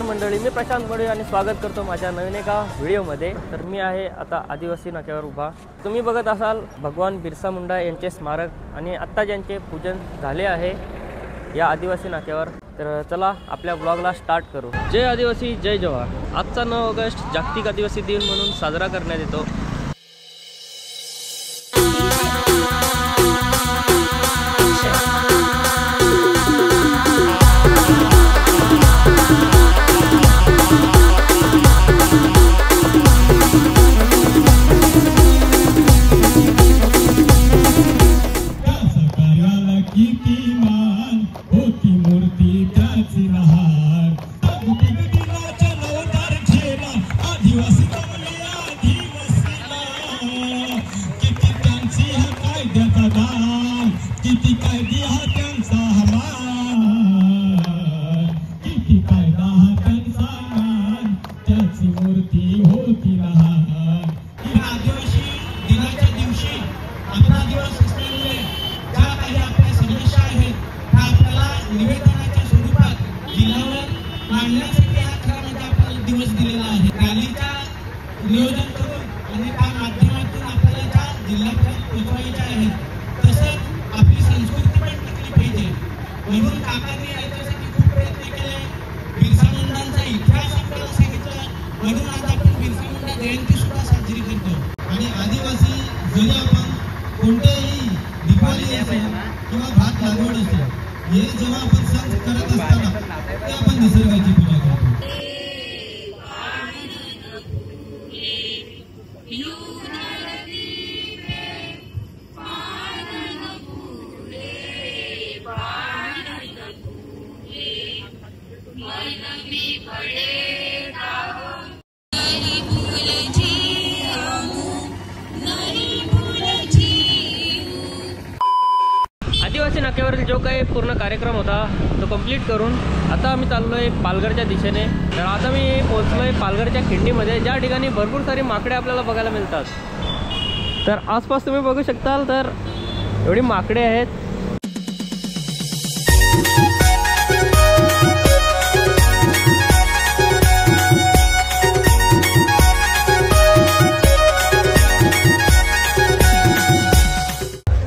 मंडळी, मी प्रशांत बडे आणि स्वागत करतो माझ्या नवीन एका व्हिडिओमध्ये। तर मी आहे आता आदिवासी नाक्यावर उभा। तुम्ही बघत असाल भगवान बिरसा मुंडा यांचे स्मारक आणि आत्ता ज्यांचे पूजन झाले आहे या आदिवासी नाक्यावर। तर चला आपल्या ब्लॉगला स्टार्ट करू। जय आदिवासी जय जवान। आजचा 9 ऑगस्ट जागतिक आदिवासी दिन म्हणून साजरा करण्यात येतो। नियोजन करून आणि त्या माध्यमातून आपल्याला जिल्ह्यापर्यंत पोहोचवायचे आहे। तसंच आपली संस्कृती पण टिकली पाहिजे म्हणून काकांनी याच्यासाठी खूप प्रयत्न केले। बिरसा मुंडांचा इतिहास आपल्याला सांगितला म्हणून आज आपण बिरसा मुंडा जयंती सुद्धा साजरी करतो। आणि आदिवासी जरी आपण कोणतेही दिवाळी असेल किंवा भात लागवड असेल, हे जेव्हा आपण सण करत असताना ते आपण निसर्गाची पूजा करतो। आदिवासी नाक्यावरील जो काही पूर्ण कार्यक्रम होता तो कंप्लीट करून आता आम्ही चाललोय पालघरच्या दिशेने। तर आता मी पोहोचलोय पालघरच्या खिंडीमध्ये, ज्या ठिकाणी भरपूर सारी माकडे आपल्याला बघायला मिळतात। तर आसपास तुम्ही बघू शकताल तर एवढी माकडे आहेत।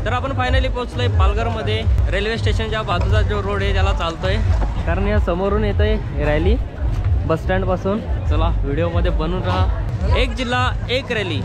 तर आपण फायनली पोहोचलोय पालघरमध्ये। रेल्वे स्टेशनच्या बाजूचा जो रोड आहे त्याला चालतोय, कारण या समोरून येतोय रॅली बस स्टँड पासून। चला व्हिडिओमध्ये बनून राहा। एक जिल्हा एक रॅली।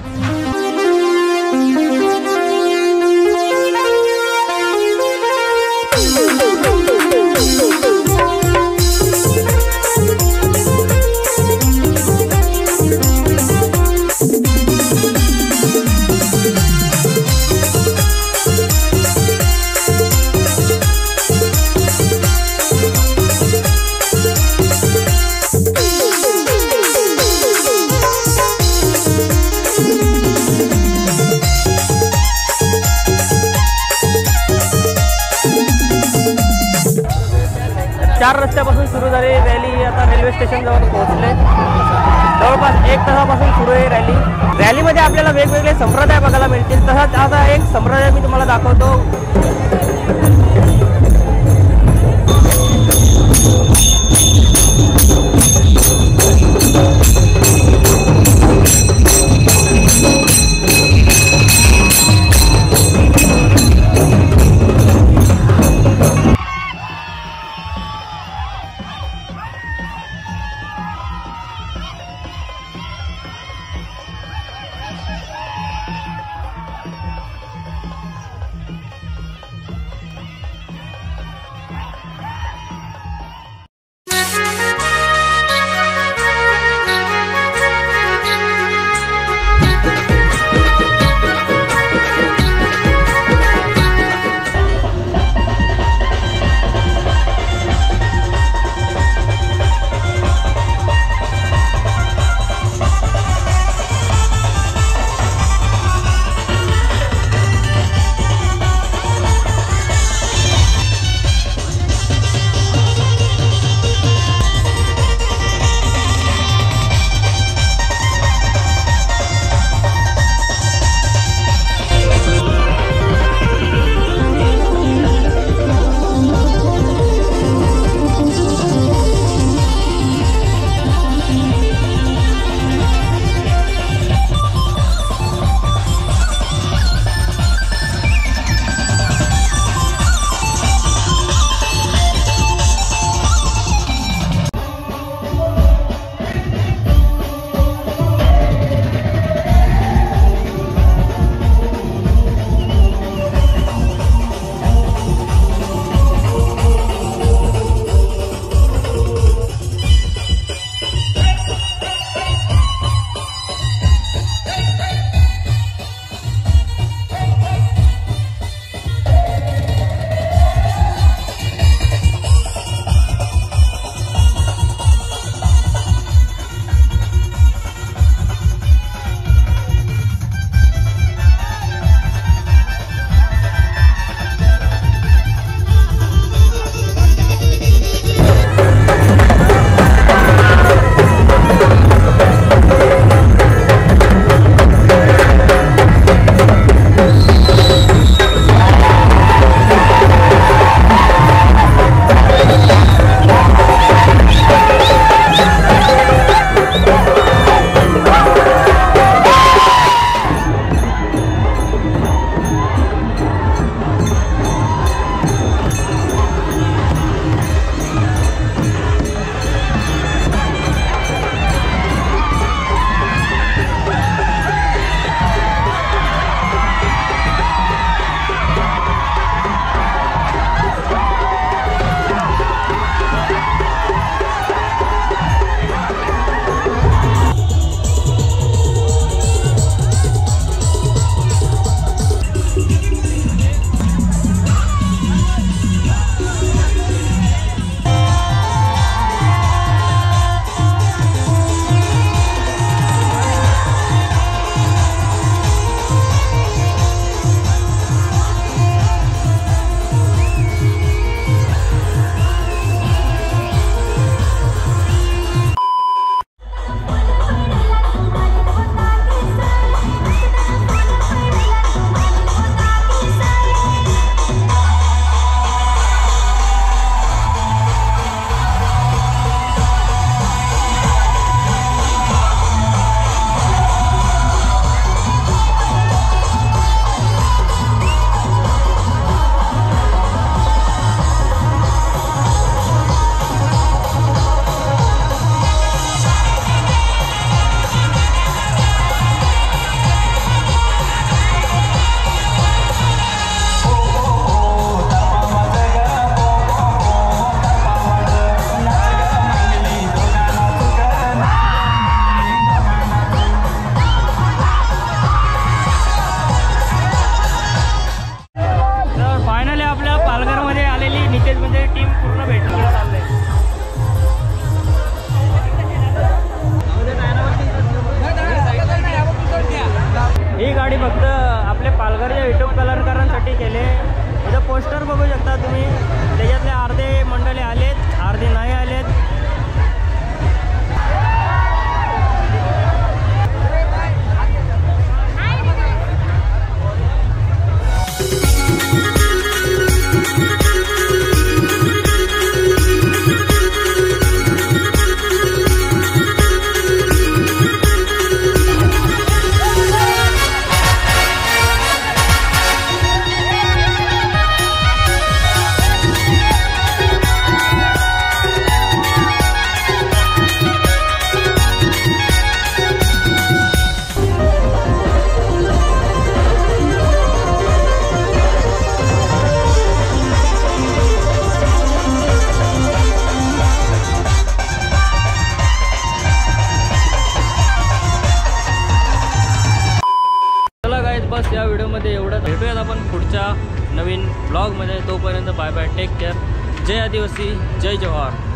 चार रस्त्यापासून सुरू झाली रॅली आता रेल्वे स्टेशन जवळ पोहोचले। जवळपास 1 तासापासून सुरू आहे रॅली। रॅलीमध्ये आपल्याला वेगवेगळे संप्रदाय बघायला मिळतील। तसंच आता एक संप्रदाय मी तुम्हाला दाखवतो। आजच्या व्हिडिओमध्ये एवढं. भेटूयात आपण पुढच्या नवीन ब्लॉगमध्ये. तोपर्यंत बाय बाय, टेक केअर. जय आदिवासी, जय जवाहर.